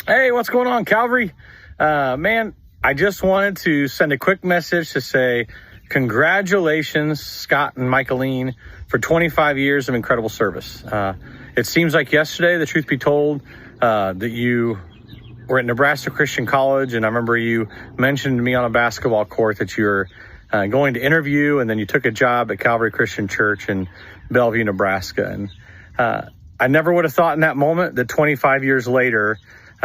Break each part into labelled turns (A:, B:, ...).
A: Hey, what's going on, Calvary? Man, I just wanted to send a quick message to say congratulations, Scott and Michalene, for 25 years of incredible service. It seems like yesterday, the truth be told, that you were at Nebraska Christian College, and I remember you mentioned to me on a basketball court that you were going to interview, and then you took a job at Calvary Christian Church in Bellevue, Nebraska. And I never would have thought in that moment that 25 years later,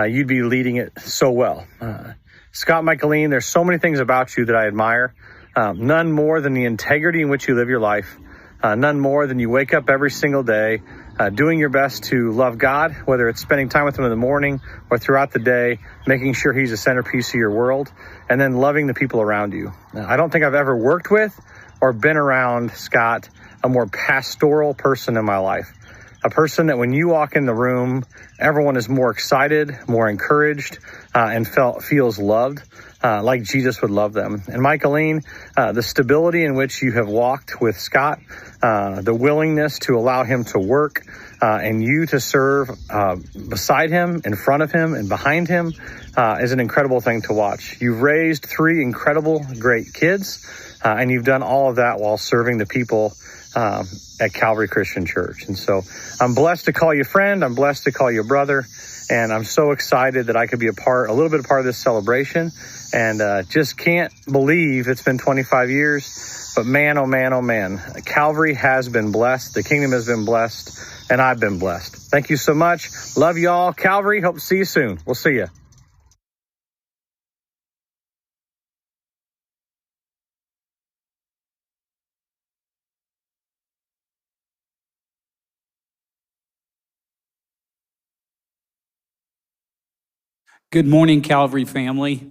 A: you'd be leading it so well. Scott Michalene, there's so many things about you that I admire. None more than the integrity in which you live your life. None more than you wake up every single day doing your best to love God, whether it's spending time with him in the morning or throughout the day, making sure he's the centerpiece of your world, and then loving the people around you. I don't think I've ever worked with or been around, Scott, a more pastoral person in my life. A person that when you walk in the room, everyone is more excited, more encouraged, and feels loved, like Jesus would love them. And Michalene, the stability in which you have walked with Scott, the willingness to allow him to work, and you to serve beside him, in front of him, and behind him, is an incredible thing to watch. You've raised 3 incredible, great kids, and you've done all of that while serving the people at Calvary Christian Church. And so I'm blessed to call you friend. I'm blessed to call you brother. And I'm so excited that I could be a little bit of part of this celebration. And just can't believe it's been 25 years. But man, oh man, oh man, Calvary has been blessed. The kingdom has been blessed. And I've been blessed. Thank you so much. Love you all. Calvary, hope to see you soon. We'll see you.
B: Good morning, Calvary family.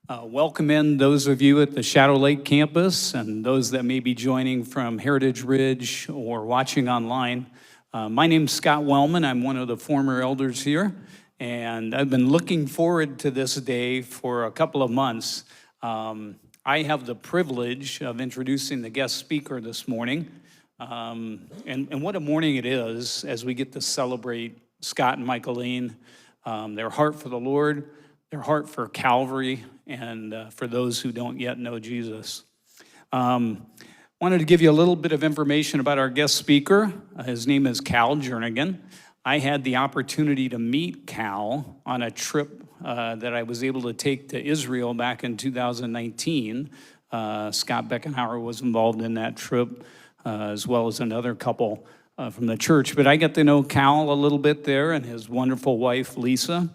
B: Welcome in those of you at the Shadow Lake campus and those that may be joining from Heritage Ridge or watching online. My name's Scott Wellman. I'm one of the former elders here, and I've been looking forward to this day for a couple of months. I have the privilege of introducing the guest speaker this morning, and what a morning it is as we get to celebrate Scott and Michalene. Their heart for the Lord, their heart for Calvary, and for those who don't yet know Jesus. Wanted to give you a little bit of information about our guest speaker. His name is Cal Jernigan. I had the opportunity to meet Cal on a trip that I was able to take to Israel back in 2019. Scott Beckenhauer was involved in that trip, as well as another couple from the church. But I got to know Cal a little bit there and his wonderful wife, Lisa.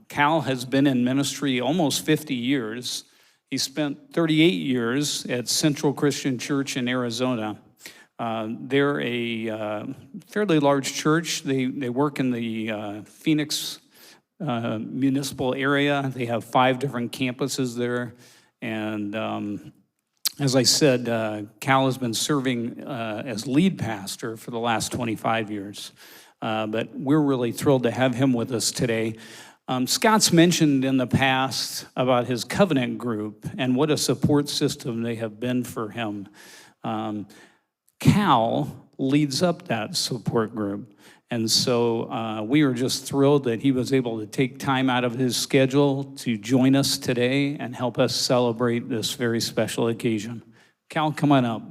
B: Cal has been in ministry almost 50 years. He spent 38 years at Central Christian Church in Arizona. They're a fairly large church. They work in the Phoenix municipal area. They have 5 different campuses there. And as I said, Cal has been serving as lead pastor for the last 25 years. But we're really thrilled to have him with us today. Scott's mentioned in the past about his covenant group and what a support system they have been for him. Cal leads up that support group. And so we are just thrilled that he was able to take time out of his schedule to join us today and help us celebrate this very special occasion. Cal, come on up.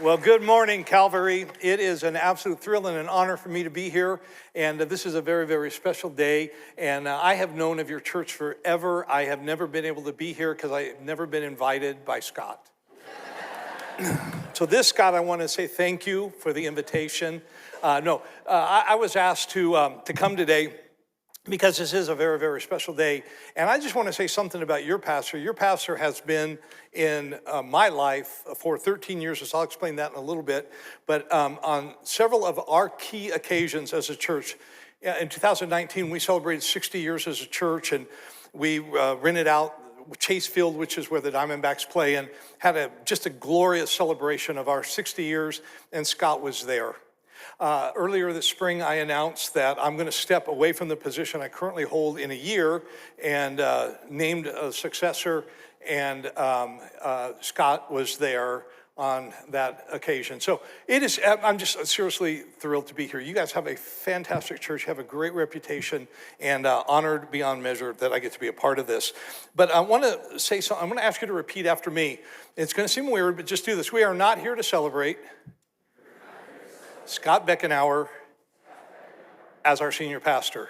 C: Well, good morning, Calvary. It is an absolute thrill and an honor for me to be here. And this is a very, very special day. And I have known of your church forever. I have never been able to be here because I have never been invited by Scott. So this, Scott, I want to say thank you for the invitation. I was asked to come today because this is a very, very special day. And I just want to say something about your pastor. Your pastor has been in my life for 13 years, so I'll explain that in a little bit. But on several of our key occasions as a church, in 2019, we celebrated 60 years as a church, and we rented out Chase Field, which is where the Diamondbacks play, and had just a glorious celebration of our 60 years, and Scott was there. Earlier this spring, I announced that I'm going to step away from the position I currently hold in a year and named a successor, and Scott was there on that occasion. So I'm just seriously thrilled to be here. You guys have a fantastic church, have a great reputation, and honored beyond measure that I get to be a part of this. But I want to say something. I'm going to ask you to repeat after me. It's going to seem weird, but just do this. We are not here to celebrate Scott Beckenhauer as our senior pastor.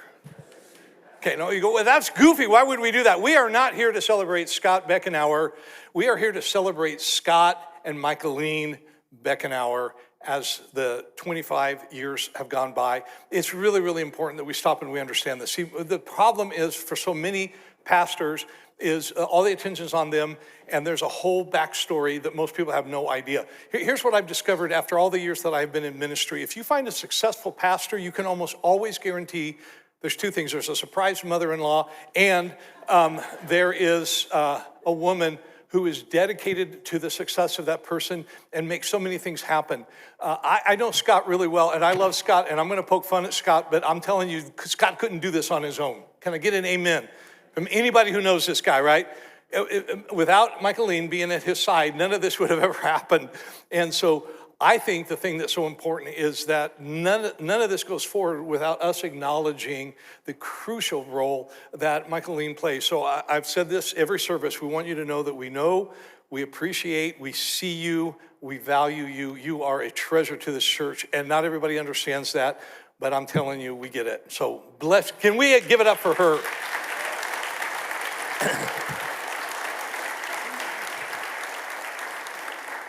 C: Okay, no, you go, well, that's goofy. Why would we do that? We are not here to celebrate Scott Beckenhauer. We are here to celebrate Scott and Michalene Beckenhauer as the 25 years have gone by. It's really, really important that we stop and we understand this. See, the problem is for so many pastors is all the attention's on them, and there's a whole backstory that most people have no idea. Here's what I've discovered after all the years that I've been in ministry. If you find a successful pastor, you can almost always guarantee there's two things. There's a surprise mother-in-law, and there is a woman who is dedicated to the success of that person and makes so many things happen. I know Scott really well, and I love Scott, and I'm going to poke fun at Scott, but I'm telling you, Scott couldn't do this on his own. Can I get an amen from anybody who knows this guy, right? Without Michalene being at his side, none of this would have ever happened. And so I think the thing that's so important is that none of this goes forward without us acknowledging the crucial role that Michalene plays. So I've said this every service. We want you to know that we know, we appreciate, we see you, we value you. You are a treasure to this church, and not everybody understands that, but I'm telling you, we get it. So bless. Can we give it up for her?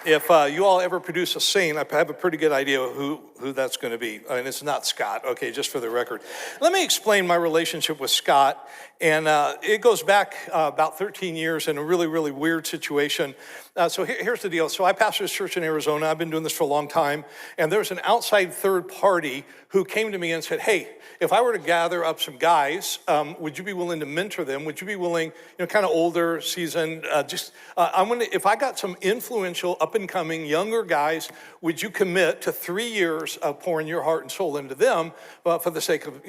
C: If you all ever produce a scene, I have a pretty good idea who that's going to be. And it's not Scott, okay, just for the record. Let me explain my relationship with Scott. And it goes back about 13 years in a really, really weird situation. So here's the deal. So I pastor this church in Arizona. I've been doing this for a long time. And there's an outside third party who came to me and said, hey, if I were to gather up some guys, would you be willing to mentor them? Would you be willing, kind of older, seasoned, if I got some influential, up-and-coming, younger guys, would you commit to 3 years of pouring your heart and soul into them for the sake of,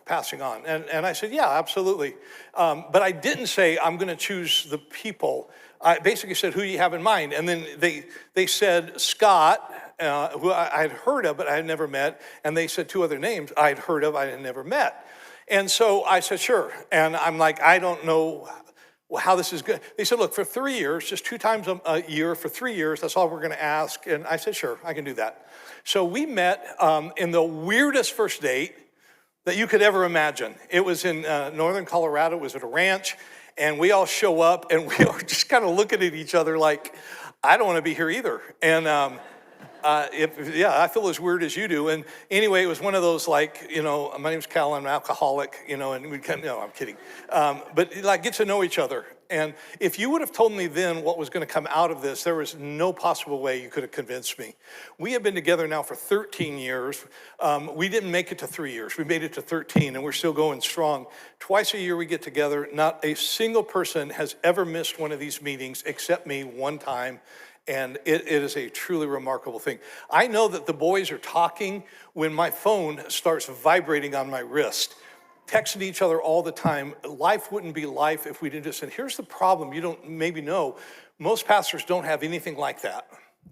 C: passing on? And I said, yeah, absolutely. But I didn't say I'm going to choose the people. I basically said, who do you have in mind? And then they said Scott, who I had heard of, but I had never met. And they said two other names I had heard of, I had never met. And so I said, sure. And I'm like, I don't know how this is good. They said, look, for 3 years, just 2 times a year for 3 years, that's all we're going to ask. And I said, sure, I can do that. So we met in the weirdest first date that you could ever imagine. It was in northern Colorado. It was at a ranch. And we all show up, and we are just kind of looking at each other like, I don't want to be here either. And I feel as weird as you do. And anyway, it was one of those like, my name's Cal, I'm an alcoholic, and we kind of, no, I'm kidding. But like get to know each other. And if you would have told me then what was going to come out of this, there was no possible way you could have convinced me. We have been together now for 13 years. We didn't make it to 3 years. We made it to 13, and we're still going strong. Twice a year we get together. Not a single person has ever missed one of these meetings except me one time. And it is a truly remarkable thing. I know that the boys are talking when my phone starts vibrating on my wrist, texting each other all the time. Life wouldn't be life if we didn't just. And here's the problem, you don't maybe know, most pastors don't have anything like that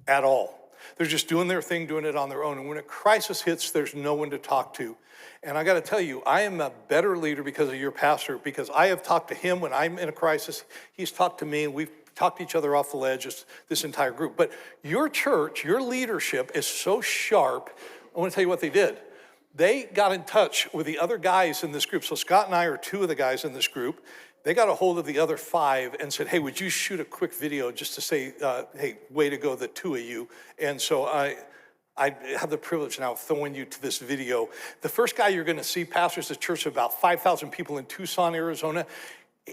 C: at all. They're just doing their thing, doing it on their own. And when a crisis hits, there's no one to talk to. And I got to tell you, I am a better leader because of your pastor, because I have talked to him when I'm in a crisis. He's talked to me, and we've talked each other off the ledge, this entire group. But your church, your leadership is so sharp. I want to tell you what they did. They got in touch with the other guys in this group. So Scott and I are 2 of the guys in this group. They got a hold of the other 5 and said, hey, would you shoot a quick video just to say, hey, way to go, the 2 of you. And so I have the privilege now of throwing you to this video. The first guy you're going to see pastors a church of about 5,000 people in Tucson, Arizona.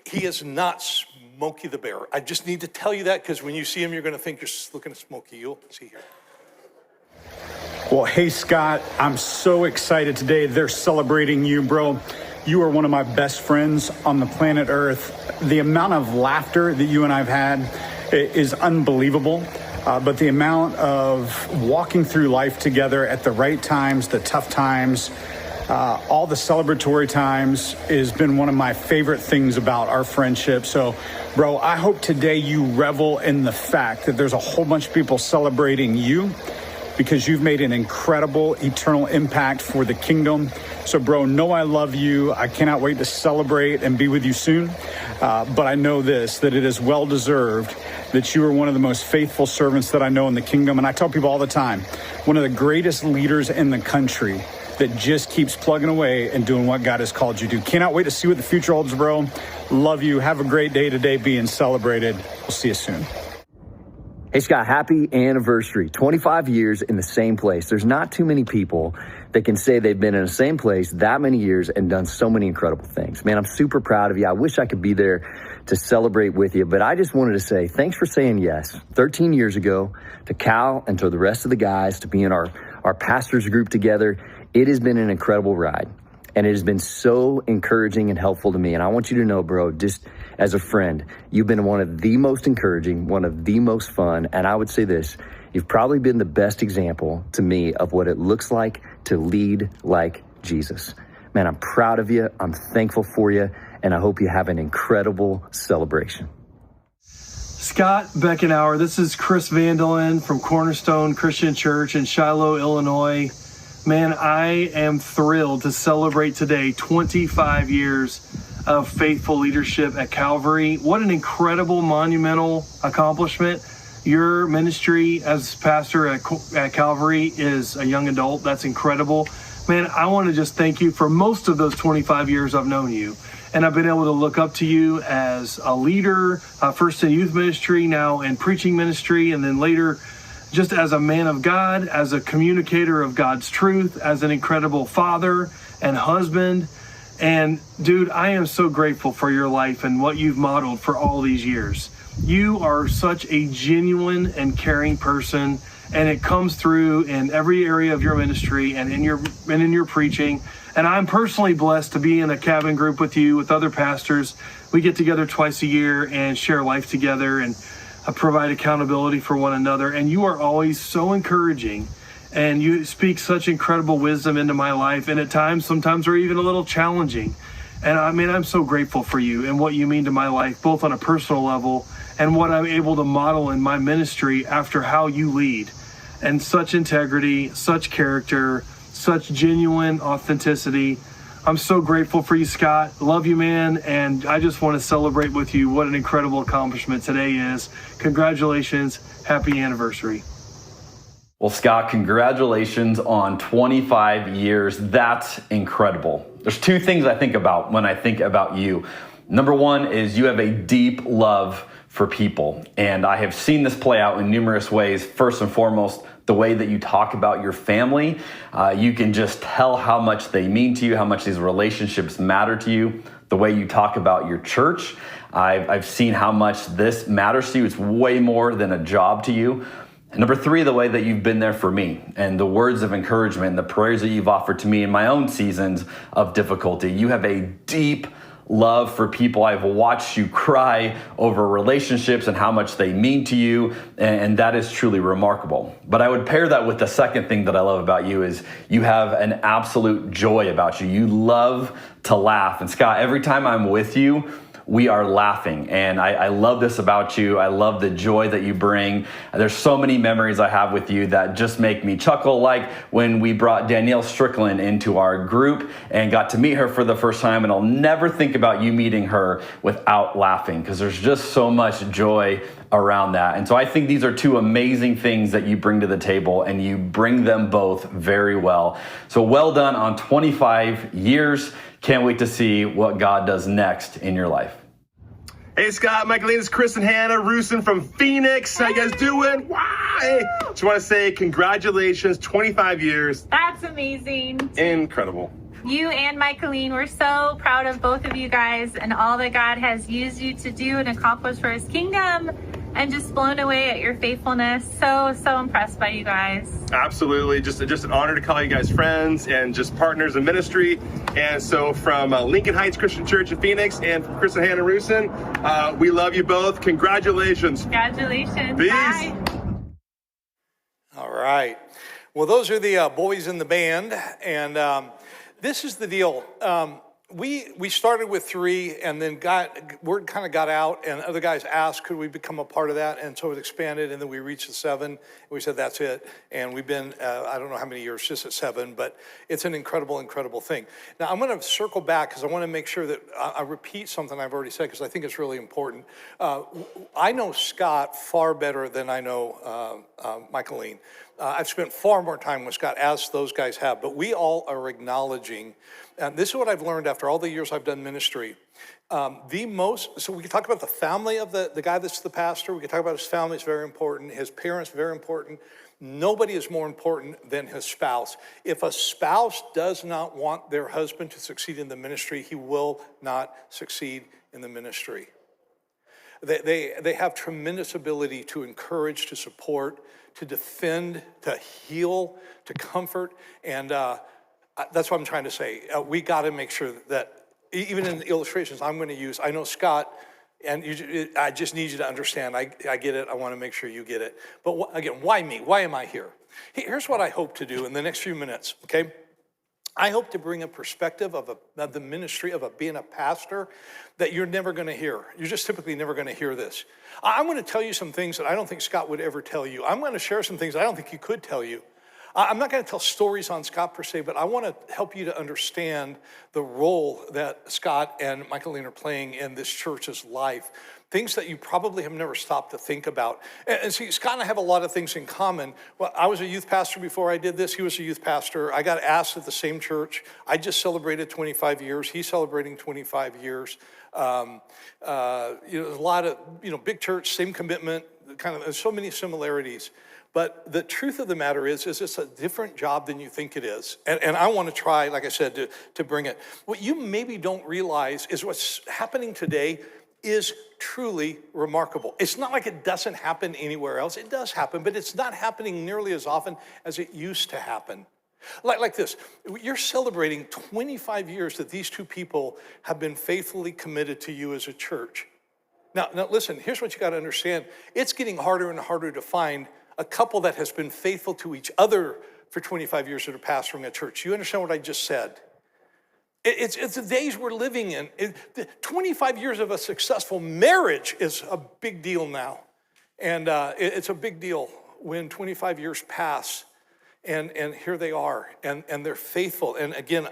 C: He is not Smokey the Bear. I just need to tell you that because when you see him, you're going to think you're looking at Smokey. You'll see here.
D: Well, hey, Scott, I'm so excited today. They're celebrating you, bro. You are one of my best friends on the planet Earth. The amount of laughter that you and I've had is unbelievable. But the amount of walking through life together at the right times, the tough times, All the celebratory times has been one of my favorite things about our friendship. So, bro, I hope today you revel in the fact that there's a whole bunch of people celebrating you because you've made an incredible eternal impact for the kingdom. So, bro, know I love you. I cannot wait to celebrate and be with you soon. But I know this, that it is well-deserved that you are one of the most faithful servants that I know in the kingdom. And I tell people all the time, one of the greatest leaders in the country that just keeps plugging away and doing what God has called you to do. Cannot wait to see what the future holds, bro. Love you. Have a great day today being celebrated. We'll see you soon.
E: Hey, Scott, happy anniversary. 25 years in the same place. There's not too many people that can say they've been in the same place that many years and done so many incredible things. Man, I'm super proud of you. I wish I could be there to celebrate with you, but I just wanted to say thanks for saying yes 13 years ago to Cal and to the rest of the guys, to be in our pastors group together. It has been an incredible ride, and it has been so encouraging and helpful to me. And I want you to know, bro, just as a friend, you've been one of the most encouraging, one of the most fun. And I would say this, you've probably been the best example to me of what it looks like to lead like Jesus. Man, I'm proud of you. I'm thankful for you. And I hope you have an incredible celebration.
F: Scott Beckenhauer, this is Chris Vandalen from Cornerstone Christian Church in Shiloh, Illinois. Man, I am thrilled to celebrate today 25 years of faithful leadership at Calvary. What an incredible, monumental accomplishment. Your ministry as pastor at Calvary is a young adult. That's incredible. Man, I want to just thank you for most of those 25 years I've known you. And I've been able to look up to you as a leader, first in youth ministry, now in preaching ministry, and then later just as a man of God, as a communicator of God's truth, as an incredible father and husband. And dude, I am so grateful for your life and what you've modeled for all these years. You are such a genuine and caring person, and it comes through in every area of your ministry and in your preaching. And I'm personally blessed to be in a cabin group with you, with other pastors. We get together twice a year and share life together and provide accountability for one another. And you are always so encouraging, and you speak such incredible wisdom into my life. And at times, sometimes are even a little challenging. And I mean, I'm so grateful for you and what you mean to my life, both on a personal level and what I'm able to model in my ministry after how you lead. And such integrity, such character, such genuine authenticity. I'm so grateful for you, Scott. Love you, man. And I just want to celebrate with you what an incredible accomplishment today is. Congratulations. Happy anniversary.
G: Well, Scott, congratulations on 25 years. That's incredible. There's two things I think about when I think about you. Number one is you have a deep love for people. And I have seen this play out in numerous ways. First and foremost, the way that you talk about your family, you can just tell how much they mean to you, how much these relationships matter to you. The way you talk about your church, I've seen how much this matters to you. It's way more than a job to you. And number three, the way that you've been there for me and the words of encouragement and the prayers that you've offered to me in my own seasons of difficulty. You have a deep love for people. I've watched you cry over relationships and how much they mean to you, and that is truly remarkable. But I would pair that with the second thing that I love about you is you have an absolute joy about you. You love to laugh. And Scott, every time I'm with you, we are laughing. And I love this about you. I love the joy that you bring. There's so many memories I have with you that just make me chuckle, like when we brought Danielle Strickland into our group and got to meet her for the first time. And I'll never think about you meeting her without laughing, because there's just so much joy around that. And so I think these are two amazing things that you bring to the table, and you bring them both very well. So well done on 25 years. Can't wait to see what God does next in your life.
H: Hey, Scott, Michalene, it's Chris and Hannah Rusin from Phoenix. How you guys doing? Wow. Hey, just want to say congratulations, 25 years.
I: That's amazing.
H: Incredible.
I: You and Michalene, we're so proud of both of you guys and all that God has used you to do and accomplish for his kingdom, and just blown away at your faithfulness. So impressed by you guys. Absolutely. Just an honor to call you guys friends and just partners in ministry. And so from Lincoln Heights Christian Church in Phoenix and from Chris and Hannah Rusin, we love you both. Congratulations. Congratulations. Peace. Bye.
C: All right. Well, those are the boys in the band. And This is the deal. We started with 3, and then word kind of got out, and other guys asked, could we become a part of that? And so it expanded, and then we reached the 7. And we said, that's it. And we've been, I don't know how many years, just at 7, but it's an incredible, incredible thing. Now, I'm going to circle back because I want to make sure that I repeat something I've already said because I think it's really important. I know Scott far better than I know Michalene. I've spent far more time with Scott, as those guys have, but we all are acknowledging, and this is what I've learned after all the years I've done ministry, so we can talk about the family of the guy that's the pastor, we can talk about his family, it's very important, his parents, very important. Nobody is more important than his spouse. If a spouse does not want their husband to succeed in the ministry, he will not succeed in the ministry. They have tremendous ability to encourage, to support, to defend, to heal, to comfort, and that's what I'm trying to say. We got to make sure that even in the illustrations I'm going to use, I know Scott, and I just need you to understand. I get it. I want to make sure you get it. But again, why me? Why am I here? Here's what I hope to do in the next few minutes, okay? I hope to bring a perspective of the ministry of being a pastor that you're never going to hear. You're just typically never going to hear this. I'm going to tell you some things that I don't think Scott would ever tell you. I'm going to share some things I don't think he could tell you. I'm not going to tell stories on Scott per se, but I want to help you to understand the role that Scott and Michalene are playing in this church's life. Things that you probably have never stopped to think about. And see, Scott and I have a lot of things in common. Well, I was a youth pastor before I did this. He was a youth pastor. I got asked at the same church. I just celebrated 25 years. He's celebrating 25 years. A lot of, big church, same commitment, there's so many similarities. But the truth of the matter is it's a different job than you think it is. And I want to try, like I said, to bring it. What you maybe don't realize is what's happening today is truly remarkable. It's not like it doesn't happen anywhere else. It does happen, but it's not happening nearly as often as it used to happen. Like this, you're celebrating 25 years that these two people have been faithfully committed to you as a church. Now listen, here's what you got to understand. It's getting harder and harder to find a couple that has been faithful to each other for 25 years that are pastoring a church. You understand what I just said? It's the days we're living in. 25 years of a successful marriage is a big deal now. And it's a big deal when 25 years pass and here they are and they're faithful. And again,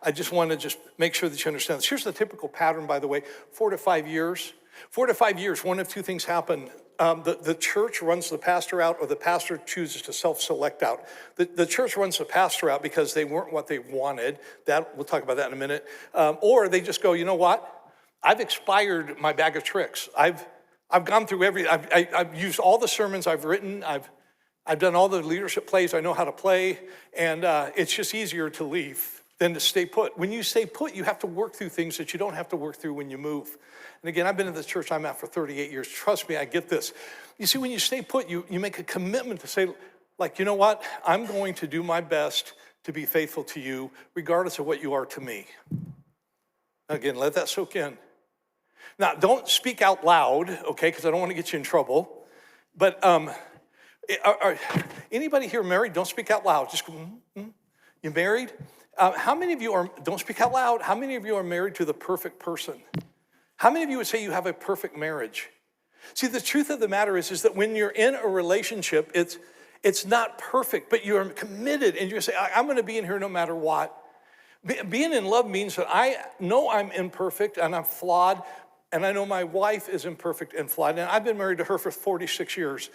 C: I just want to just make sure that you understand this. Here's the typical pattern, by the way, 4 to 5 years. 4 to 5 years, one of two things happen. The church runs the pastor out, or the pastor chooses to self-select out. The church runs the pastor out because they weren't what they wanted. We'll talk about that in a minute. Or they just go, you know what? I've expired my bag of tricks. I've gone through I've used all the sermons I've written. I've done all the leadership plays I know how to play, and it's just easier to leave than to stay put. When you stay put, you have to work through things that you don't have to work through when you move. And again, I've been in the church I'm at for 38 years. Trust me, I get this. You see, when you stay put, you make a commitment to say, like, you know what? I'm going to do my best to be faithful to you, regardless of what you are to me. Again, let that soak in. Now, don't speak out loud, okay, because I don't want to get you in trouble. But anybody here married? Don't speak out loud. Just go, You married? How many of you don't speak out loud, how many of you are married to the perfect person? How many of you would say you have a perfect marriage? See, the truth of the matter is that when you're in a relationship, it's not perfect, but you're committed, and you say, I'm going to be in here no matter what. Being in love means that I know I'm imperfect and I'm flawed, and I know my wife is imperfect and flawed, and I've been married to her for 46 years.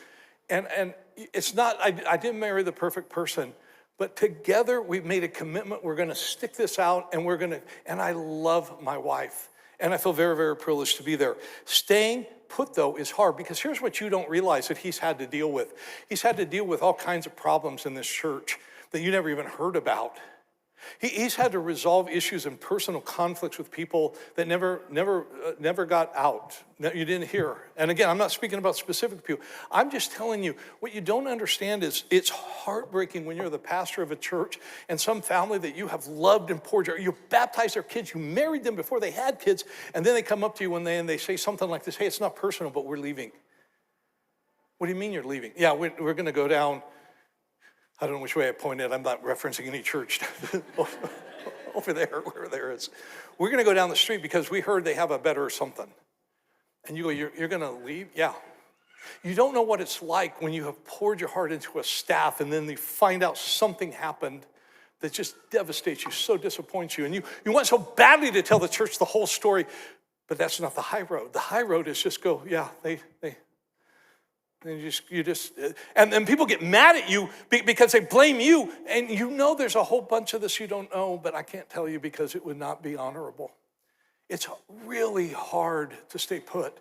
C: And it's not, I didn't marry the perfect person, but together we've made a commitment. We're going to stick this out, and I love my wife. And I feel very, very privileged to be there. Staying put, though, is hard, because here's what you don't realize that he's had to deal with. He's had to deal with all kinds of problems in this church that you never even heard about. He's had to resolve issues and personal conflicts with people that never got out, that you didn't hear. And again, I'm not speaking about specific people. I'm just telling you, what you don't understand is it's heartbreaking when you're the pastor of a church and some family that you have loved and poured you baptized their kids, you married them before they had kids, and then they come up to you one day and they say something like this, hey, it's not personal, but we're leaving. What do you mean you're leaving? Yeah, we're going to go down. I don't know which way I pointed. I'm not referencing any church over there, wherever there is. We're going to go down the street because we heard they have a better something. And you go, you're going to leave? Yeah. You don't know what it's like when you have poured your heart into a staff and then you find out something happened that just devastates you, so disappoints you. And you want so badly to tell the church the whole story, but that's not the high road. The high road is just go, yeah, and then people get mad at you because they blame you. And you know there's a whole bunch of this you don't know, but I can't tell you because it would not be honorable. It's really hard to stay put.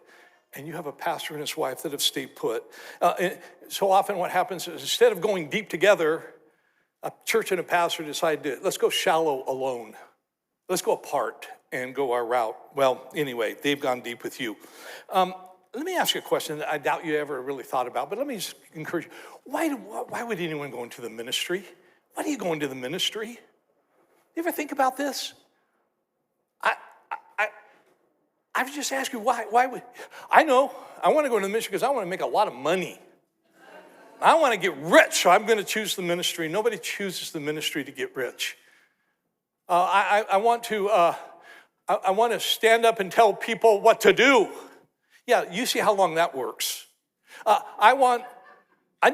C: And you have a pastor and his wife that have stayed put. And so often what happens is instead of going deep together, a church and a pastor decide let's go shallow alone. Let's go apart and go our route. Well, anyway, they've gone deep with you. Let me ask you a question that I doubt you ever really thought about, but let me just encourage you. Why would anyone go into the ministry? Why do you go into the ministry? You ever think about this? I would just ask you, why would, I know, I want to go into the ministry because I want to make a lot of money. I want to get rich, so I'm going to choose the ministry. Nobody chooses the ministry to get rich. I want to stand up and tell people what to do. Yeah, you see how long that works. I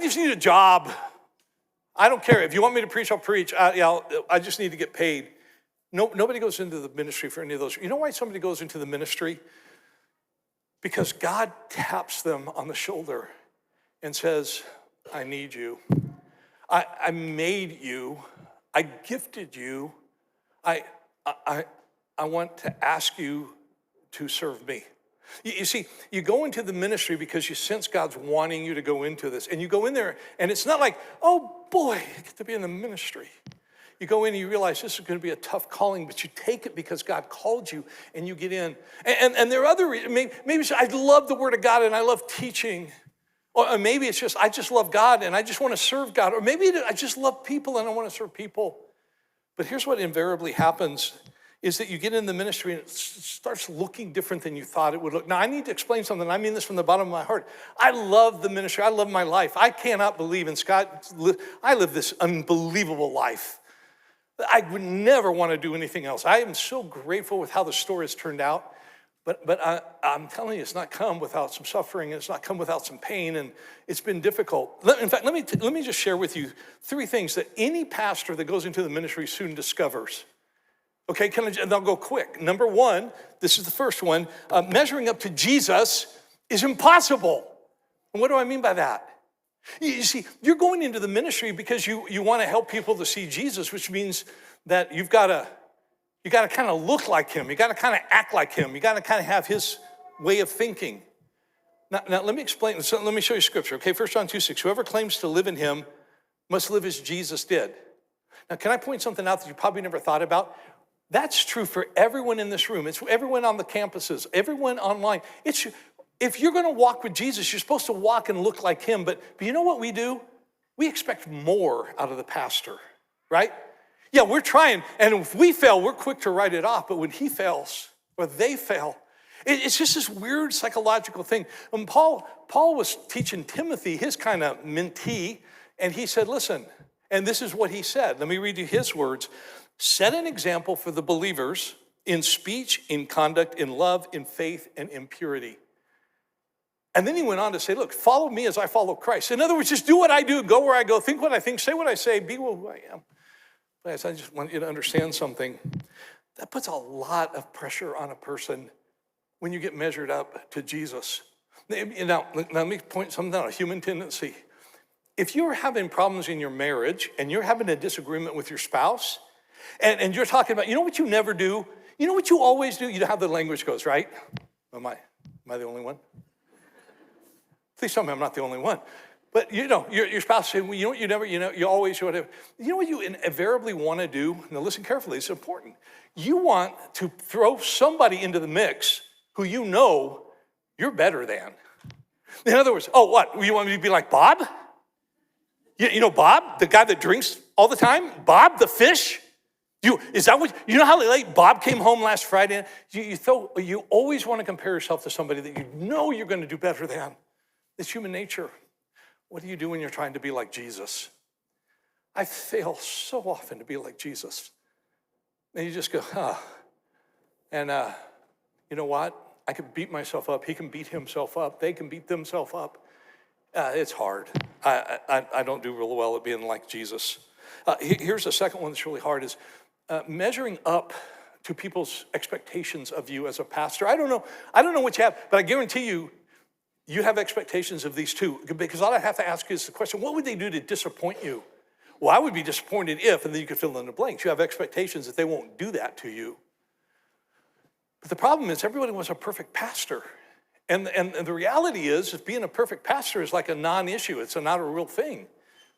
C: just need a job. I don't care. If you want me to preach, I'll preach. I just need to get paid. Nobody goes into the ministry for any of those. You know why somebody goes into the ministry? Because God taps them on the shoulder and says, I need you. I made you. I gifted you. I want to ask you to serve me. You see, you go into the ministry because you sense God's wanting you to go into this. And you go in there, and it's not like, oh boy, I get to be in the ministry. You go in and you realize this is going to be a tough calling, but you take it because God called you and you get in. And there are other reasons. Maybe I love the Word of God and I love teaching. Or maybe it's just, I just love God and I just want to serve God. Or maybe I just love people and I want to serve people. But here's what invariably happens is that you get in the ministry and it starts looking different than you thought it would look. Now, I need to explain something. I mean this from the bottom of my heart. I love the ministry. I love my life. I cannot believe in Scott. I live this unbelievable life. I would never want to do anything else. I am so grateful with how the story has turned out. But I'm telling you, it's not come without some suffering. And it's not come without some pain. And it's been difficult. In fact, let me just share with you 3 things that any pastor that goes into the ministry soon discovers. Okay, and I'll go quick. Number 1, this is the first one. Measuring up to Jesus is impossible. And what do I mean by that? You see, you're going into the ministry because you want to help people to see Jesus, which means that you got to kind of look like him. You got to kind of act like him. You got to kind of have his way of thinking. Now let me explain. So let me show you scripture. Okay, 1 John 2:6. Whoever claims to live in him must live as Jesus did. Now, can I point something out that you probably never thought about? That's true for everyone in this room. It's everyone on the campuses, everyone online. If you're going to walk with Jesus, you're supposed to walk and look like him. But you know what we do? We expect more out of the pastor, right? Yeah, we're trying. And if we fail, we're quick to write it off. But when he fails or they fail, it's just this weird psychological thing. When Paul was teaching Timothy, his kind of mentee, and he said, listen, and this is what he said. Let me read you his words. Set an example for the believers in speech, in conduct, in love, in faith, and in purity. And then he went on to say, look, follow me as I follow Christ. In other words, just do what I do, go where I go, think what I think, say what I say, be who I am. But I just want you to understand something. That puts a lot of pressure on a person when you get measured up to Jesus. Now let me point something out, a human tendency. If you're having problems in your marriage and you're having a disagreement with your spouse, and you're talking about, you know what you never do? You know what you always do? You know how the language goes, right? Am I the only one? Please tell me I'm not the only one. But you know, your spouse saying, well, you know what you never, you always, whatever. You know what you invariably want to do? Now listen carefully, it's important. You want to throw somebody into the mix who you know you're better than. In other words, oh, what? You want me to be like Bob? You know Bob, the guy that drinks all the time? Bob, the fish? Is that what, you know how late Bob came home last Friday? You always want to compare yourself to somebody that you know you're going to do better than. It's human nature. What do you do when you're trying to be like Jesus? I fail so often to be like Jesus. And you just go, And you know what? I can beat myself up. He can beat himself up. They can beat themselves up. It's hard. I don't do real well at being like Jesus. Here's the second one that's really hard is measuring up to people's expectations of you as a pastor. I don't know what you have, but I guarantee you, you have expectations of these too. Because all I have to ask you is the question, what would they do to disappoint you? Well, I would be disappointed if, and then you could fill in the blanks. You have expectations that they won't do that to you. But the problem is everybody wants a perfect pastor. And the reality is being a perfect pastor is like a non-issue. It's not a real thing.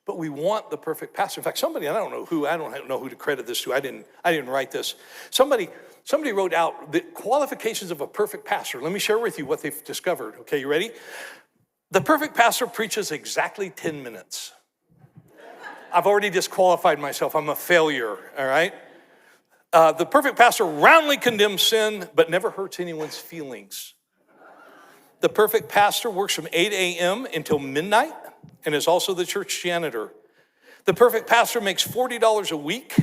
C: But we want the perfect pastor. In fact, somebody, I don't know who to credit this to. I didn't write this. Somebody wrote out the qualifications of a perfect pastor. Let me share with you what they've discovered. Okay, you ready? The perfect pastor preaches exactly 10 minutes. I've already disqualified myself. I'm a failure, all right? The perfect pastor roundly condemns sin, but never hurts anyone's feelings. The perfect pastor works from 8 a.m. until midnight and is also the church janitor. The perfect pastor makes $40 a week,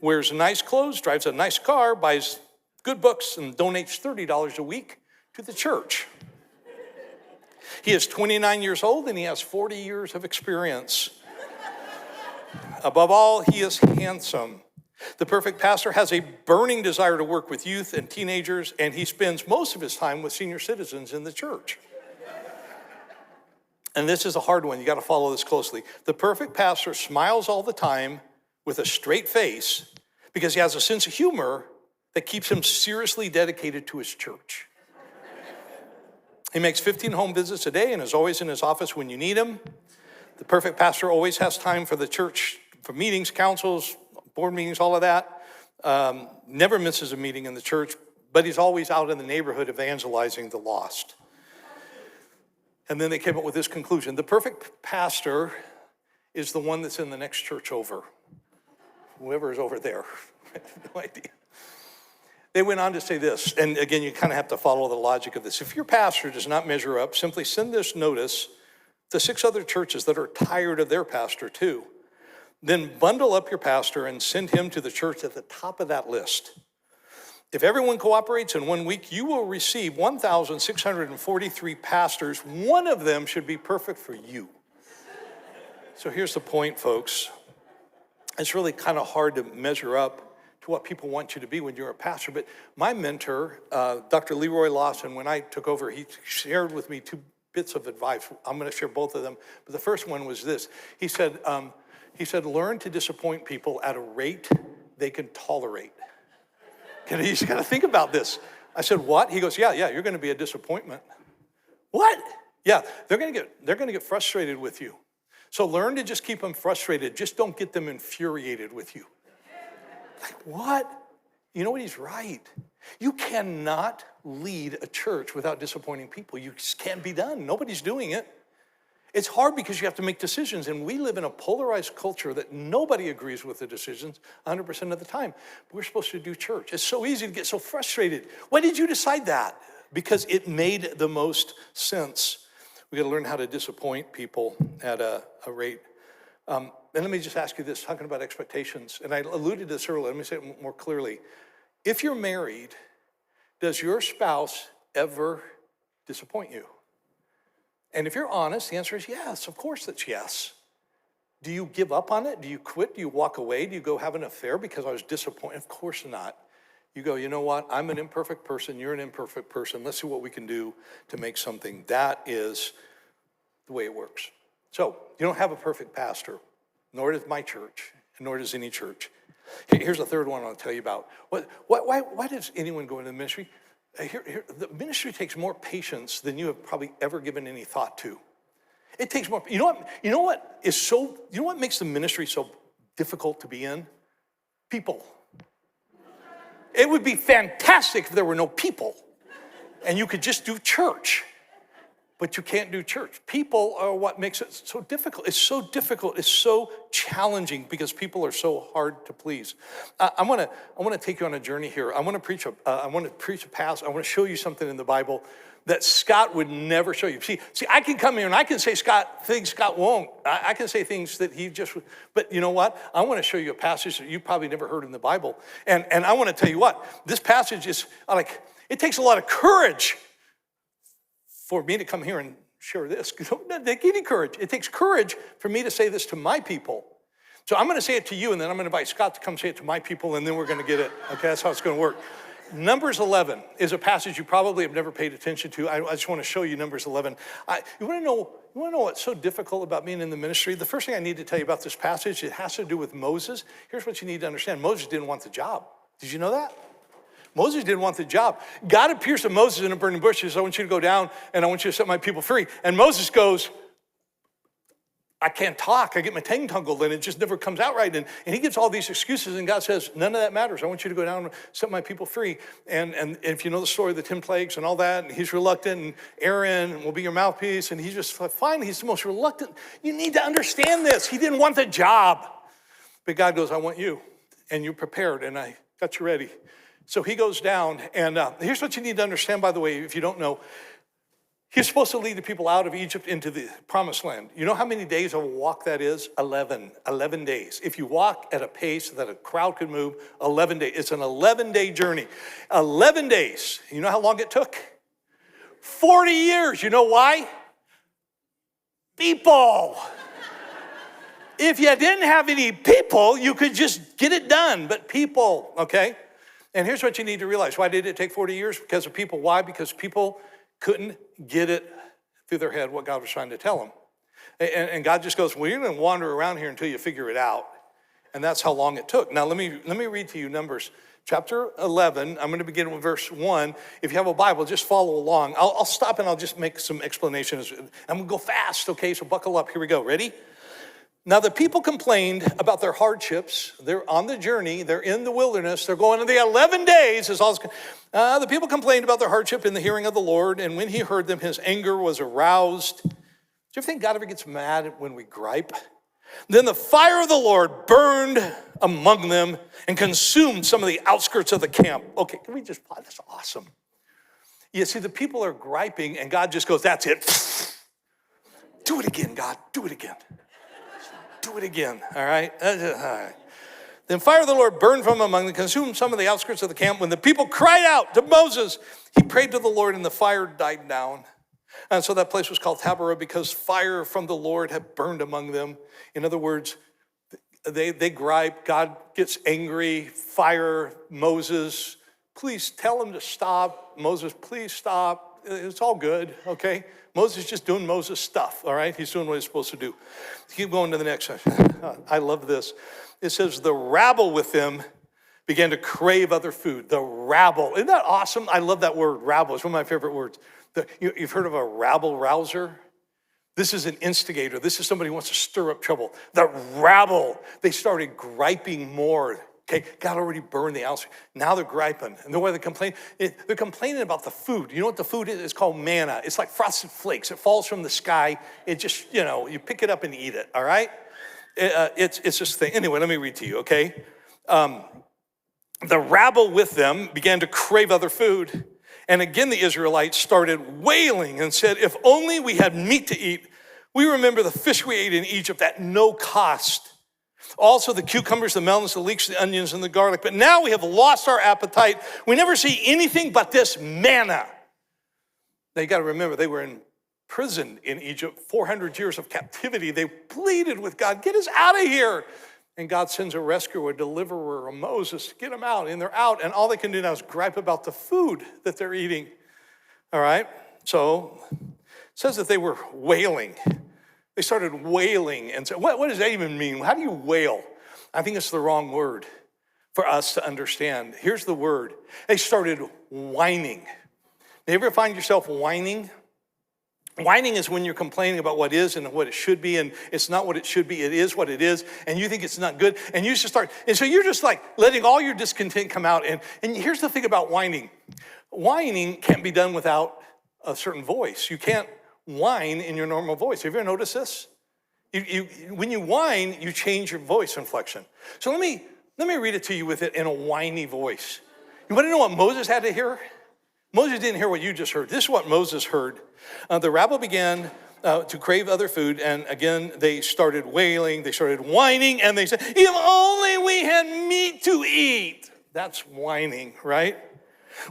C: wears nice clothes, drives a nice car, buys good books, and donates $30 a week to the church. He is 29 years old and he has 40 years of experience. Above all, he is handsome. The perfect pastor has a burning desire to work with youth and teenagers, and he spends most of his time with senior citizens in the church. And this is a hard one. You got to follow this closely. The perfect pastor smiles all the time with a straight face because he has a sense of humor that keeps him seriously dedicated to his church. He makes 15 home visits a day and is always in his office when you need him. The perfect pastor always has time for the church, for meetings, councils, board meetings, all of that. Never misses a meeting in the church, but he's always out in the neighborhood evangelizing the lost. And then they came up with this conclusion. The perfect pastor is the one that's in the next church over. Whoever is over there. I have no idea. They went on to say this, and again, you kind of have to follow the logic of this. If your pastor does not measure up, simply send this notice to 6 other churches that are tired of their pastor too. Then bundle up your pastor and send him to the church at the top of that list. If everyone cooperates in 1 week, you will receive 1,643 pastors. One of them should be perfect for you. So here's the point, folks. It's really kind of hard to measure up to what people want you to be when you're a pastor. But my mentor, Dr. Leroy Lawson, when I took over, he shared with me 2 bits of advice. I'm going to share both of them. But the first one was this. He said, learn to disappoint people at a rate they can tolerate. You just got to think about this. I said, what? He goes, yeah, you're going to be a disappointment. What? Yeah, they're going to get frustrated with you. So learn to just keep them frustrated. Just don't get them infuriated with you. Like, what? You know what? He's right. You cannot lead a church without disappointing people. You just can't be done. Nobody's doing it. It's hard because you have to make decisions, and we live in a polarized culture that nobody agrees with the decisions 100% of the time. But we're supposed to do church. It's so easy to get so frustrated. Why did you decide that? Because it made the most sense. We got to learn how to disappoint people at a rate. And let me just ask you this, talking about expectations, and I alluded to this earlier. Let me say it more clearly. If you're married, does your spouse ever disappoint you? And if you're honest, the answer is yes. Of course it's yes. Do you give up on it? Do you quit? Do you walk away? Do you go have an affair because I was disappointed? Of course not. You go, you know what? I'm an imperfect person. You're an imperfect person. Let's see what we can do to make something. That is the way it works. So you don't have a perfect pastor, nor does my church, and nor does any church. Here's a third one I'll tell you about. Why does anyone go into the ministry? The ministry takes more patience than you have probably ever given any thought to. It takes more. You know what makes the ministry so difficult to be in? People. It would be fantastic if there were no people and you could just do church. But you can't do church. People are what makes it so difficult. It's so difficult. It's so challenging because people are so hard to please. I want to take you on a journey here. I want to preach a passage. I want to show you something in the Bible that Scott would never show you. See, I can come here and I can say things Scott won't. I can say things that he just, but you know what? I want to show you a passage that you probably never heard in the Bible. And I want to tell you what, this passage is like, it takes a lot of courage for me to come here and share this. It doesn't take any courage. It takes courage for me to say this to my people. So I'm going to say it to you, and then I'm going to invite Scott to come say it to my people, and then we're going to get it. Okay, that's how it's going to work. Numbers 11 is a passage you probably have never paid attention to. I just want to show you Numbers 11. You want to know what's so difficult about being in the ministry? The first thing I need to tell you about this passage, it has to do with Moses. Here's what you need to understand. Moses didn't want the job. Did you know that? Moses didn't want the job. God appears to Moses in a burning bush. He says, I want you to go down, and I want you to set my people free. And Moses goes, I can't talk. I get my tongue tangled, and it just never comes out right. And he gives all these excuses, and God says, none of that matters. I want you to go down and set my people free. And if you know the story of the 10 plagues and all that, and he's reluctant, and Aaron will be your mouthpiece, and he's just fine. He's the most reluctant. You need to understand this. He didn't want the job. But God goes, I want you, and you're prepared, and I got you ready. So he goes down, and here's what you need to understand, by the way, if you don't know. He's supposed to lead the people out of Egypt into the promised land. You know how many days of a walk that is? 11 days. If you walk at a pace that a crowd could move, 11 days. It's an 11-day journey. 11 days. You know how long it took? 40 years. You know why? People. If you didn't have any people, you could just get it done. But people, okay? And here's what you need to realize. Why did it take 40 years? Because of people. Why? Because people couldn't get it through their head what God was trying to tell them. And God just goes, well, you're going to wander around here until you figure it out. And that's how long it took. Now, let me read to you Numbers chapter 11. I'm going to begin with verse 1. If you have a Bible, just follow along. I'll stop and I'll just make some explanations. I'm going to go fast, okay? So buckle up. Here we go. Ready? Now, the people complained about their hardships. They're on the journey. They're in the wilderness. They're going to the 11 days. The people complained about their hardship in the hearing of the Lord, and when he heard them, his anger was aroused. Do you ever think God ever gets mad when we gripe? Then the fire of the Lord burned among them and consumed some of the outskirts of the camp. Okay, can we just, that's awesome. You see, the people are griping, and God just goes, that's it. Do it again, God. Do it again. Do it again, all right? All right. Then fire of the Lord burned from among them, consumed some of the outskirts of the camp. When the people cried out to Moses, he prayed to the Lord, and the fire died down. And so that place was called Taberah because fire from the Lord had burned among them. In other words, they gripe. God gets angry. Fire, Moses, please tell him to stop. Moses, please stop. It's all good, okay? Moses is just doing Moses stuff, all right? He's doing what he's supposed to do. Keep going to the next section. I love this. It says, the rabble with them began to crave other food. The rabble. Isn't that awesome? I love that word, rabble. It's one of my favorite words. You've heard of a rabble rouser? This is an instigator. This is somebody who wants to stir up trouble. The rabble, they started griping more. Okay, God already burned the house. Now they're griping. And the way they complain, they're complaining about the food. You know what the food is? It's called manna. It's like frosted flakes. It falls from the sky. It just, you pick it up and eat it, all right? It's this thing. Anyway, let me read to you, okay? The rabble with them began to crave other food. And again, the Israelites started wailing and said, if only we had meat to eat. We remember the fish we ate in Egypt at no cost. Also the cucumbers, the melons, the leeks, the onions, and the garlic. But now we have lost our appetite. We never see anything but this manna. Now you got to remember, they were in prison in Egypt, 400 years of captivity. They pleaded with God, get us out of here. And God sends a rescuer, a deliverer, a Moses to get them out. And they're out. And all they can do now is gripe about the food that they're eating. All right? So it says that they were wailing. They started wailing and said, what does that even mean? How do you wail? I think it's the wrong word for us to understand. Here's the word. They started whining. You ever find yourself whining? Whining is when you're complaining about what is and what it should be, and it's not what it should be. It is what it is, and you think it's not good, and you just start, and so you're just like letting all your discontent come out. And here's the thing about whining. Whining can't be done without a certain voice. You can't whine in your normal voice. Have you ever noticed this? When you whine, you change your voice inflection. So let me read it to you with it in a whiny voice. You want to know what Moses had to hear? Moses didn't hear what you just heard. This is what Moses heard. The rabble began to crave other food, and again, they started wailing, they started whining, and they said, if only we had meat to eat. That's whining, right?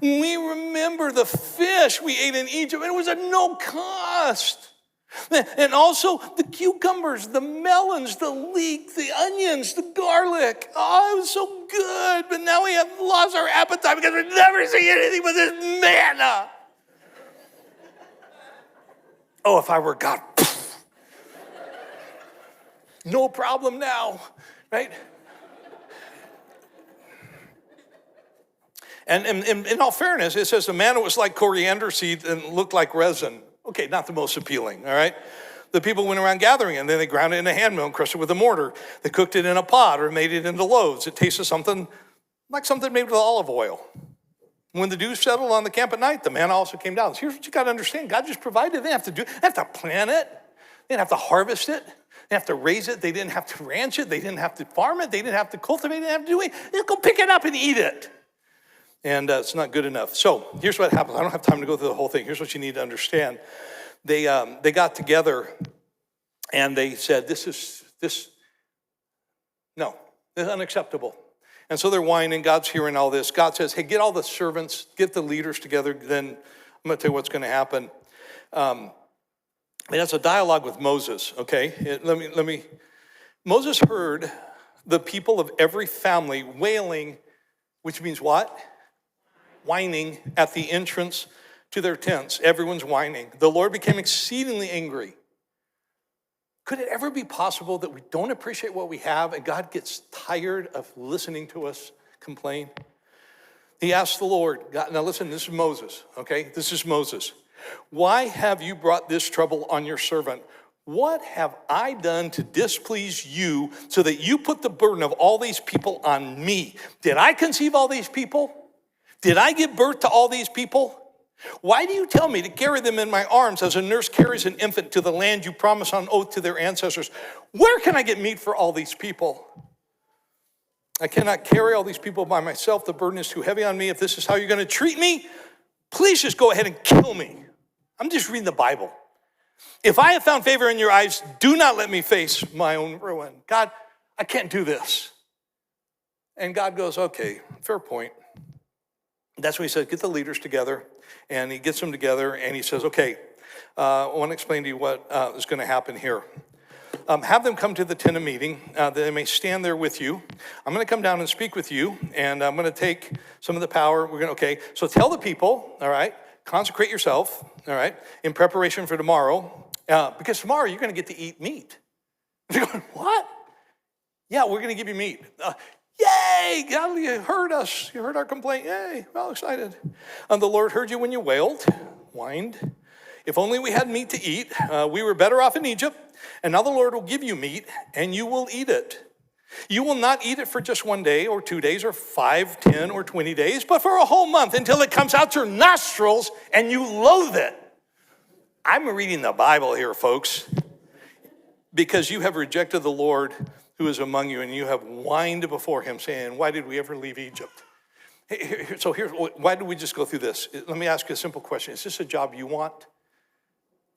C: We remember the fish we ate in Egypt, and it was at no cost. And also the cucumbers, the melons, the leek, the onions, the garlic. Oh, it was so good. But now we have lost our appetite because we've never seen anything but this manna. Oh, if I were God, no problem now, right? And in all fairness, it says the manna was like coriander seed and looked like resin. Okay, not the most appealing, all right? The people went around gathering it, and then they ground it in a hand mill and crushed it with a mortar. They cooked it in a pot or made it into loaves. It tasted something like something made with olive oil. When the dew settled on the camp at night, the manna also came down. So here's what you got to understand. God just provided. They didn't have to plant it. They didn't have to harvest it. They didn't have to raise it. They didn't have to ranch it. They didn't have to farm it. They didn't have to cultivate it. They didn't have to do it. They just go pick it up and eat it. And it's not good enough. So here's what happens. I don't have time to go through the whole thing. Here's what you need to understand. They got together and they said, this is unacceptable. And so they're whining. God's hearing all this. God says, hey, get all the servants, get the leaders together. Then I'm going to tell you what's going to happen. That's a dialogue with Moses, okay? Moses heard the people of every family wailing, which means what? Whining at the entrance to their tents. Everyone's whining. The Lord became exceedingly angry. Could it ever be possible that we don't appreciate what we have and God gets tired of listening to us complain? He asked the Lord, God, now listen, this is Moses, okay? This is Moses. Why have you brought this trouble on your servant? What have I done to displease you so that you put the burden of all these people on me? Did I conceive all these people? Did I give birth to all these people? Why do you tell me to carry them in my arms as a nurse carries an infant to the land you promised on oath to their ancestors? Where can I get meat for all these people? I cannot carry all these people by myself. The burden is too heavy on me. If this is how you're going to treat me, please just go ahead and kill me. I'm just reading the Bible. If I have found favor in your eyes, do not let me face my own ruin. God, I can't do this. And God goes, okay, fair point. That's when he said, get the leaders together. And he gets them together and he says, okay, I want to explain to you what is going to happen here. Have them come to the tent of meeting, that they may stand there with you. I'm going to come down and speak with you, and I'm going to take some of the power. So tell the people, all right, consecrate yourself, all right, in preparation for tomorrow, because tomorrow you're going to get to eat meat. You're going, what? Yeah, we're going to give you meat. Yay, God, you heard us. You heard our complaint. Yay, we're all excited. And the Lord heard you when you wailed, whined. If only we had meat to eat. We were better off in Egypt. And now the Lord will give you meat, and you will eat it. You will not eat it for just 1 day or 2 days or 5, 10, or 20 days, but for a whole month until it comes out your nostrils and you loathe it. I'm reading the Bible here, folks, because you have rejected the Lord who is among you, and you have whined before him, saying, why did we ever leave Egypt? So why did we just go through this? Let me ask you a simple question. Is this a job you want?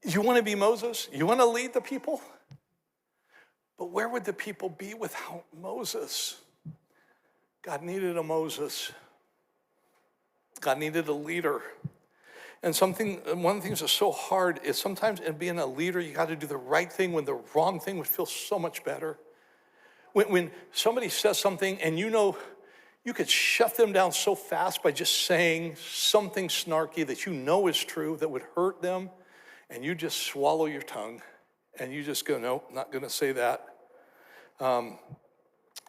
C: You want to be Moses? You want to lead the people? But where would the people be without Moses? God needed a Moses. God needed a leader. And one of the things that's so hard is sometimes in being a leader, you got to do the right thing when the wrong thing would feel so much better. When somebody says something and you know you could shut them down so fast by just saying something snarky that you know is true that would hurt them, and you just swallow your tongue and you just go, no, not going to say that.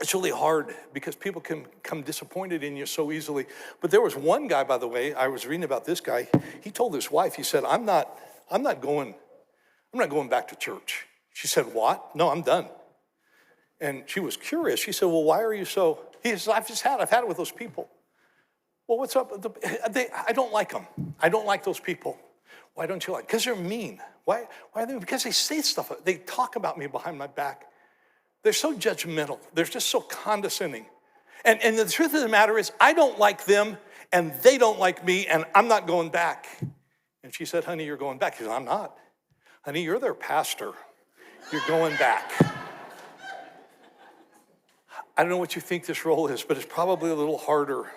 C: It's really hard because people can become disappointed in you so easily. But there was one guy, by the way, I was reading about this guy. He told his wife, he said, I'm not going back to church. She said, what? No, I'm done. And she was curious. She said, well, why are you so? He said, I've had it with those people. Well, what's up? I don't like them. I don't like those people. Why don't you like? Because they're mean. Why are they? Because they say stuff. They talk about me behind my back. They're so judgmental. They're just so condescending. And the truth of the matter is, I don't like them, and they don't like me, and I'm not going back. And she said, honey, you're going back. He said, I'm not. Honey, you're their pastor. You're going back. I don't know what you think this role is, but it's probably a little harder.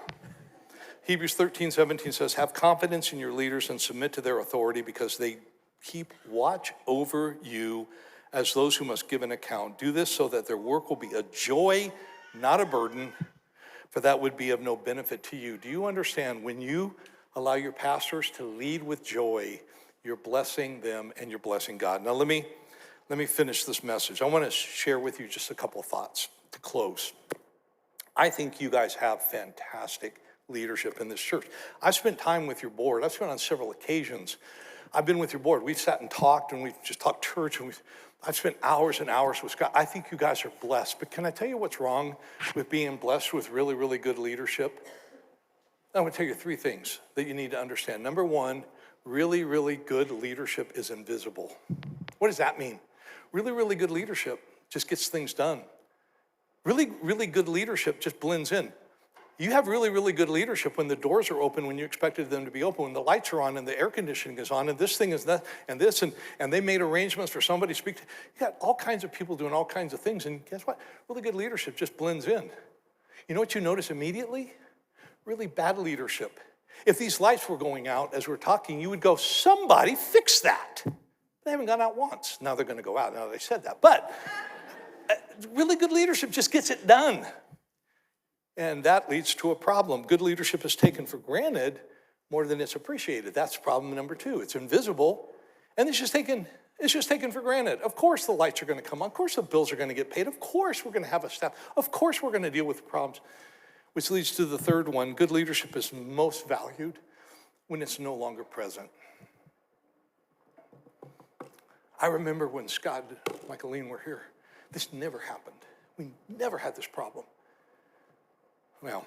C: Hebrews 13:17 says, have confidence in your leaders and submit to their authority because they keep watch over you as those who must give an account. Do this so that their work will be a joy, not a burden, for that would be of no benefit to you. Do you understand when you allow your pastors to lead with joy, you're blessing them and you're blessing God? Now let me finish this message. I want to share with you just a couple of thoughts to close. I think you guys have fantastic leadership in this church. I've spent time with your board. I've spent on several occasions. I've been with your board. We've sat and talked, and we've just talked church, and I've spent hours and hours with Scott. I think you guys are blessed. But can I tell you what's wrong with being blessed with really, really good leadership? I'm going to tell you three things that you need to understand. Number one, really, really good leadership is invisible. What does that mean? Really, really good leadership just gets things done. Really, really good leadership just blends in. You have really, really good leadership when the doors are open, when you expected them to be open, when the lights are on and the air conditioning is on and this thing is that and this, and they made arrangements for somebody to speak to. You got all kinds of people doing all kinds of things, and guess what? Really good leadership just blends in. You know what you notice immediately? Really bad leadership. If these lights were going out as we're talking, you would go, somebody fix that. They haven't gone out once. Now they're going to go out now they said that. But really good leadership just gets it done. And that leads to a problem. Good leadership is taken for granted more than it's appreciated. That's problem number two. It's invisible, and it's just taken for granted. Of course the lights are going to come on. Of course the bills are going to get paid. Of course we're going to have a staff. Of course we're going to deal with the problems. Which leads to the third one. Good leadership is most valued when it's no longer present. I remember when Scott and Michalene were here. This never happened. We never had this problem. Well,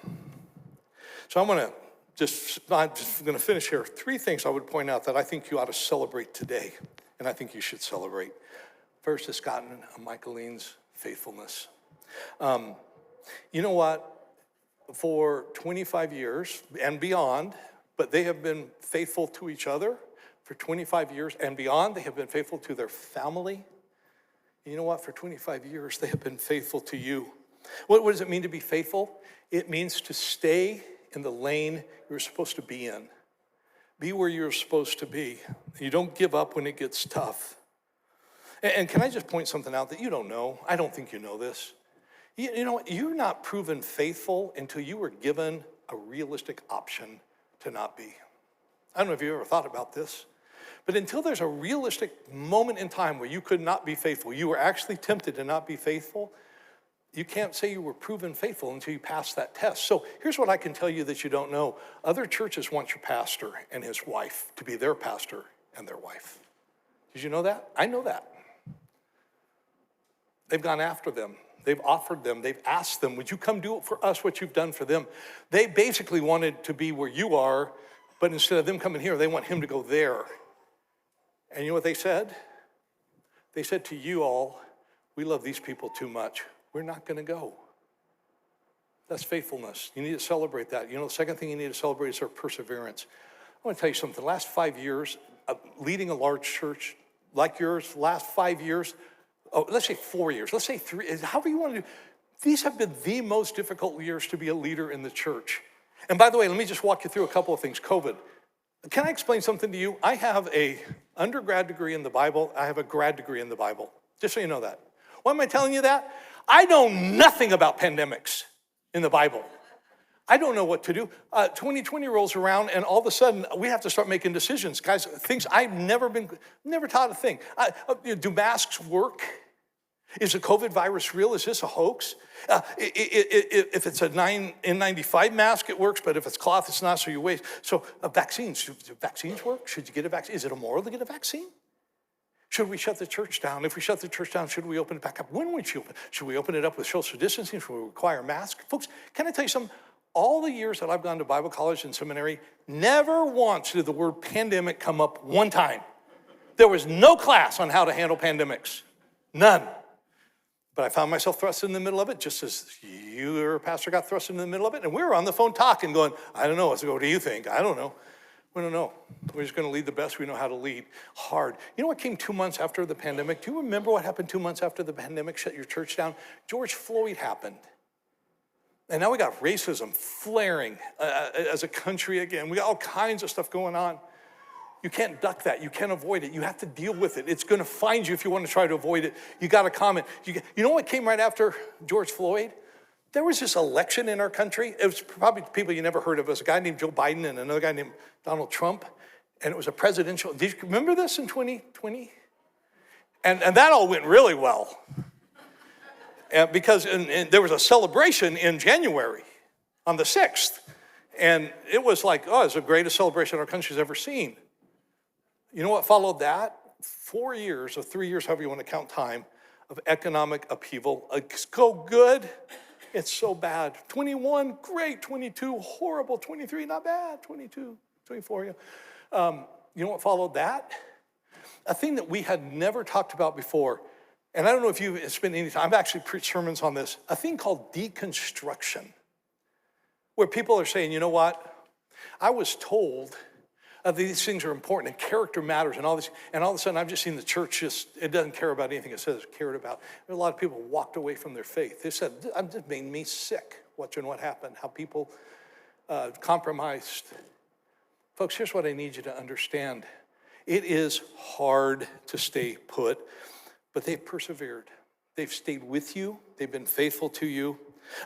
C: so I'm just going to finish here. Three things I would point out that I think you ought to celebrate today, and I think you should celebrate. First is Scott and Michalene's faithfulness. You know what? For 25 years and beyond, but they have been faithful to each other for 25 years and beyond. They have been faithful to their family. You know what? For 25 years, they have been faithful to you. What does it mean to be faithful? It means to stay in the lane you're supposed to be in. Be where you're supposed to be. You don't give up when it gets tough. And can I just point something out that you don't know? I don't think you know this. You know what? You're not proven faithful until you were given a realistic option to not be. I don't know if you ever thought about this, but until there's a realistic moment in time where you could not be faithful, you were actually tempted to not be faithful, you can't say you were proven faithful until you pass that test. So here's what I can tell you that you don't know. Other churches want your pastor and his wife to be their pastor and their wife. Did you know that? I know that. They've gone after them. They've offered them. They've asked them, would you come do it for us what you've done for them? They basically wanted to be where you are, but instead of them coming here, they want him to go there. And you know what they said? They said to you all, we love these people too much. We're not going to go. That's faithfulness. You need to celebrate that. You know, the second thing you need to celebrate is our perseverance. I want to tell you something. The last 5 years, leading a large church like yours, last 5 years, let's say 4 years, let's say 3, however you want to do, these have been the most difficult years to be a leader in the church. And by the way, let me just walk you through a couple of things. COVID. Can I explain something to you? I have an undergrad degree in the Bible. I have a grad degree in the Bible, just so you know that. Why am I telling you that? I know nothing about pandemics in the Bible. I don't know what to do. 2020 rolls around, and all of a sudden, we have to start making decisions. Guys, things I've never taught a thing. Do masks work? Is the COVID virus real? Is this a hoax? If it's a N95 mask, it works, but if it's cloth, it's not, so you waste. So vaccines, do vaccines work? Should you get a vaccine? Is it immoral to get a vaccine? Should we shut the church down? If we shut the church down, should we open it back up? When would you open? Should we open it up with social distancing? Should we require masks? Folks, can I tell you something? All the years that I've gone to Bible college and seminary, never once did the word pandemic come up one time. There was no class on how to handle pandemics. None. But But I found myself thrust in the middle of it, just as your pastor got thrust in the middle of it. And we were on the phone talking, going, I don't know. What do you think? I don't know. We don't know. We're just going to lead the best we know how to lead. Hard. You know what came 2 months after the pandemic? Do you remember what happened 2 months after the pandemic shut your church down? George Floyd happened. And now we got racism flaring as a country again. We got all kinds of stuff going on. You can't duck that. You can't avoid it. You have to deal with it. It's going to find you if you want to try to avoid it. You got to comment. You know what came right after George Floyd? There was this election in our country. It was probably people you never heard of. It was a guy named Joe Biden and another guy named Donald Trump. And it was a presidential. Did you remember this in 2020? And that all went really well. Because there was a celebration in January on the 6th. And it was like, oh, it's the greatest celebration our country's ever seen. You know what followed that? 4 years or 3 years, however you want to count time, of economic upheaval. It's so good, it's so bad. 21, great. 22, horrible. 23, not bad. 22, 24, yeah. You know what followed that? A thing that we had never talked about before, and I don't know if you've spent any time, I've actually preached sermons on this, a thing called deconstruction, where people are saying, you know what? I was told these things are important and character matters and all this, and all of a sudden I've just seen the church it doesn't care about anything it says it's cared about. There are a lot of people walked away from their faith. They said, it just made me sick watching what happened, how people compromised. Folks, here's what I need you to understand. It is hard to stay put, but they've persevered. They've stayed with you. They've been faithful to you.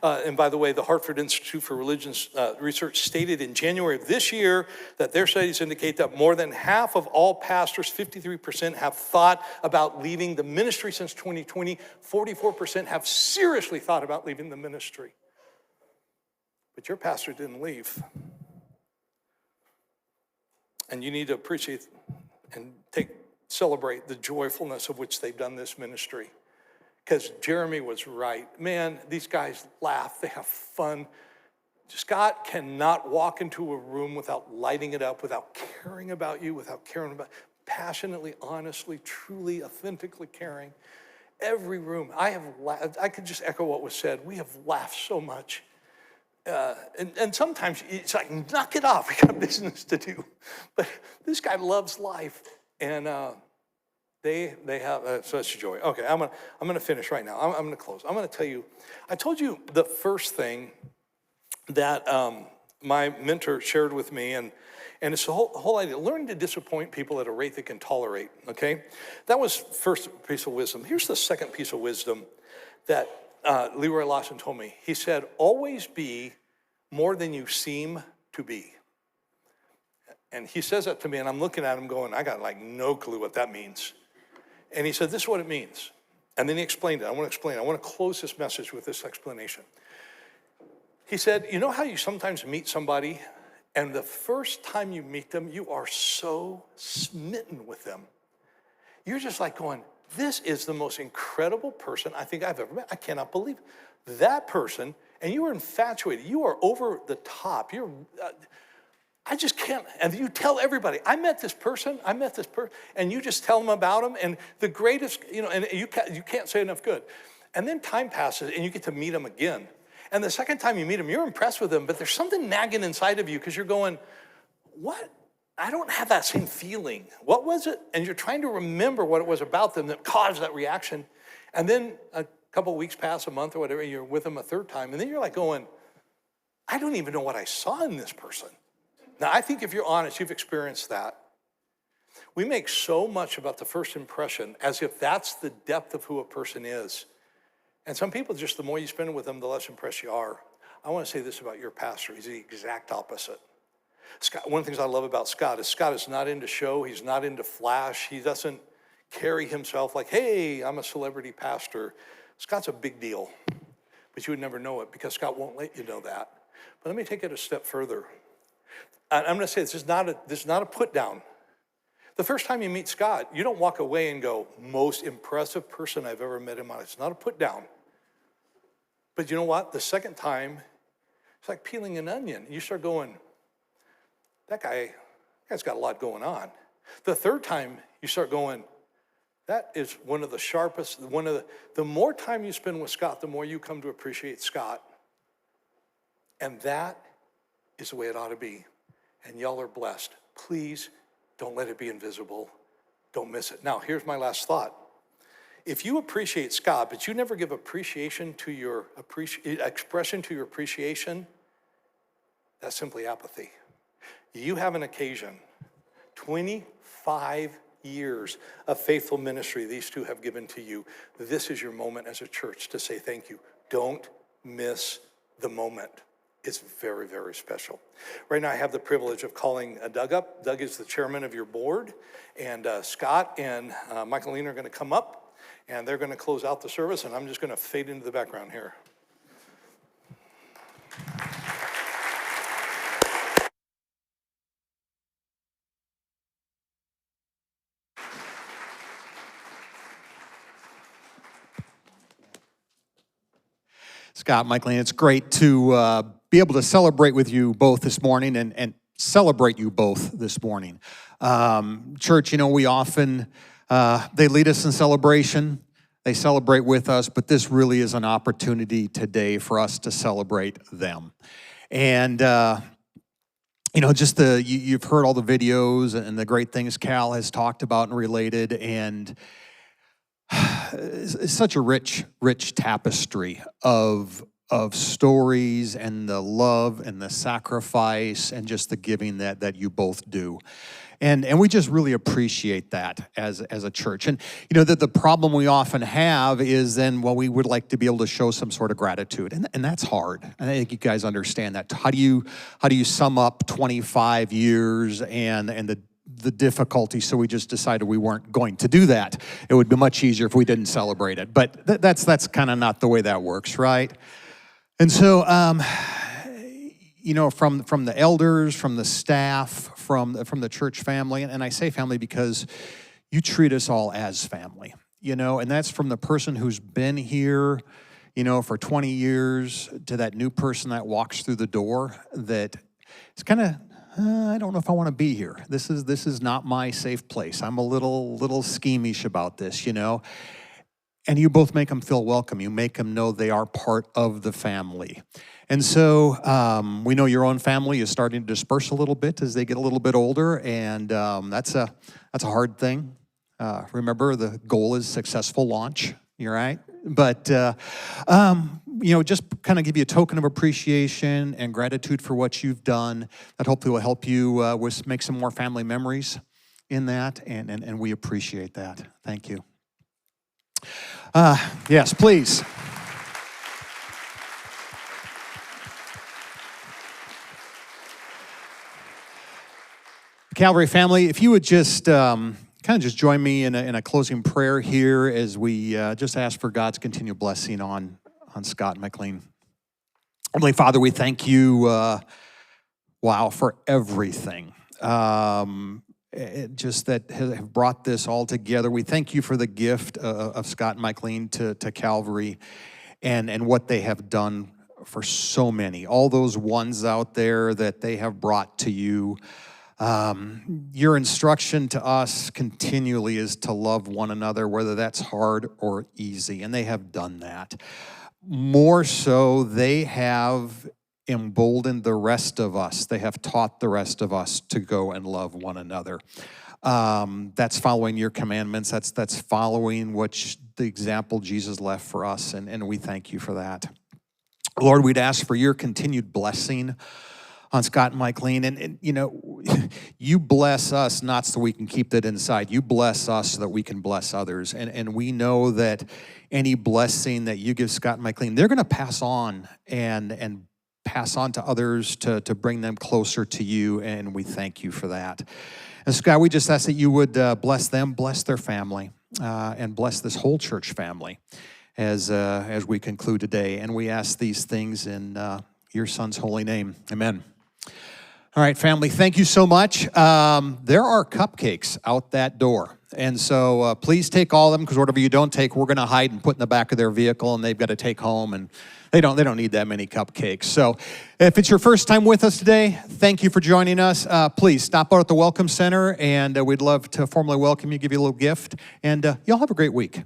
C: And by the way, the Hartford Institute for Religions Research stated in January of this year that their studies indicate that more than half of all pastors, 53%, have thought about leaving the ministry since 2020. 44% have seriously thought about leaving the ministry. But your pastor didn't leave. And you need to appreciate and celebrate the joyfulness of which they've done this ministry. Because Jeremy was right. Man, these guys laugh, they have fun. Scott cannot walk into a room without lighting it up, without caring about you, without caring about, passionately, honestly, truly, authentically caring. Every room, I could just echo what was said. We have laughed so much. And sometimes it's like, knock it off, we got business to do. But this guy loves life. And they have such joy. Okay, I'm gonna finish right now. I'm gonna close. I'm gonna tell you, I told you the first thing that my mentor shared with me, and it's the whole idea, learning to disappoint people at a rate they can tolerate, okay? That was first piece of wisdom. Here's the second piece of wisdom that Leroy Lawson told me. He said, always be more than you seem to be. And he says that to me, and I'm looking at him going, I got like no clue what that means. And he said, this is what it means. And then he explained it. I want to explain it. I want to close this message with this explanation. He said, you know how you sometimes meet somebody, and the first time you meet them, you are so smitten with them. You're just like going, this is the most incredible person I think I've ever met. I cannot believe that person. And you are infatuated. You are over the top. I just can't, and you tell everybody, I met this person, and you just tell them about them, and the greatest, and you can't say enough good. And then time passes, and you get to meet them again. And the second time you meet them, you're impressed with them, but there's something nagging inside of you, because you're going, what? I don't have that same feeling. What was it? And you're trying to remember what it was about them that caused that reaction. And then a couple of weeks pass, a month or whatever, and you're with them a third time, and then you're like going, I don't even know what I saw in this person. Now, I think if you're honest, you've experienced that. We make so much about the first impression as if that's the depth of who a person is. And some people, just the more you spend with them, the less impressed you are. I want to say this about your pastor. He's the exact opposite. Scott, one of the things I love about Scott is not into show. He's not into flash. He doesn't carry himself like, hey, I'm a celebrity pastor. Scott's a big deal. But you would never know it because Scott won't let you know that. But let me take it a step further. I'm going to say this is not a put down. The first time you meet Scott, you don't walk away and go, most impressive person I've ever met in my life. It's not a put down. But you know what? The second time, it's like peeling an onion. You start going, that guy's got a lot going on. The third time, you start going, That is one of the sharpest, the more time you spend with Scott, the more you come to appreciate Scott. And that is the way it ought to be. And y'all are blessed. Please don't let it be invisible. Don't miss it. Now, here's my last thought. If you appreciate Scott, but you never give expression to your appreciation, that's simply apathy. You have an occasion. 25 years of faithful ministry these two have given to you. This is your moment as a church to say thank you. Don't miss the moment. It's very, very special. Right now I have the privilege of calling Doug up. Doug is the chairman of your board, and Scott and Michalene are going to come up, and they're going to close out the service, and I'm just going to fade into the background here.
J: Scott, Michalene, it's great to be able to celebrate with you both this morning and celebrate you both this morning. Church, you know, we often, they lead us in celebration. They celebrate with us, but this really is an opportunity today for us to celebrate them. And, you know, just you've heard all the videos and the great things Cal has talked about and related, and it's such a rich tapestry of stories and the love and the sacrifice and just the giving that you both do. And we just really appreciate that as a church. And you know that the problem we often have is then, well, we would like to be able to show some sort of gratitude, and that's hard. And I think you guys understand that. How do you sum up 25 years and the difficulty? So we just decided we weren't going to do that. It would be much easier if we didn't celebrate it. But that's kind of not the way that works, right? And so, you know, from the elders, from the staff, from the church family, and I say family because you treat us all as family, you know, and that's from the person who's been here, you know, for 20 years to that new person that walks through the door that it's kind of, I don't know if I want to be here. This is not my safe place. I'm a little squeamish about this, you know. And you both make them feel welcome. You make them know they are part of the family. And so we know your own family is starting to disperse a little bit as they get a little bit older, and that's a hard thing. Remember, the goal is successful launch. You're right. But you know, just kind of give you a token of appreciation and gratitude for what you've done. That hopefully will help you make some more family memories in that, and we appreciate that. Thank you. Yes, please. Calvary family, if you would just kind of just join me in a closing prayer here as we just ask for God's continued blessing on Scott and Michalene. Heavenly Father, we thank you, for everything. Just that have brought this all together. We thank you for the gift of Scott and Michalene to Calvary and what they have done for so many. All those ones out there that they have brought to you. Your instruction to us continually is to love one another, whether that's hard or easy, and they have done that. More so, they have emboldened the rest of us. They have taught the rest of us to go and love one another. That's following your commandments. That's following the example Jesus left for us, and we thank you for that. Lord, we'd ask for your continued blessing on Scott and Michalene, and you know, you bless us not so we can keep that inside. You bless us so that we can bless others, and we know that any blessing that you give Scott and Michalene, they're going to pass on and pass on to others to bring them closer to you, and we thank you for that. And Scott, we just ask that you would bless them, bless their family, and bless this whole church family as we conclude today. And we ask these things in your Son's holy name. Amen. All right, family, thank you so much. There are cupcakes out that door. And so please take all of them, because whatever you don't take, we're going to hide and put in the back of their vehicle, and they've got to take home, and they don't need that many cupcakes. So if it's your first time with us today, thank you for joining us. Please stop out at the Welcome Center, and we'd love to formally welcome you, give you a little gift, and y'all have a great week.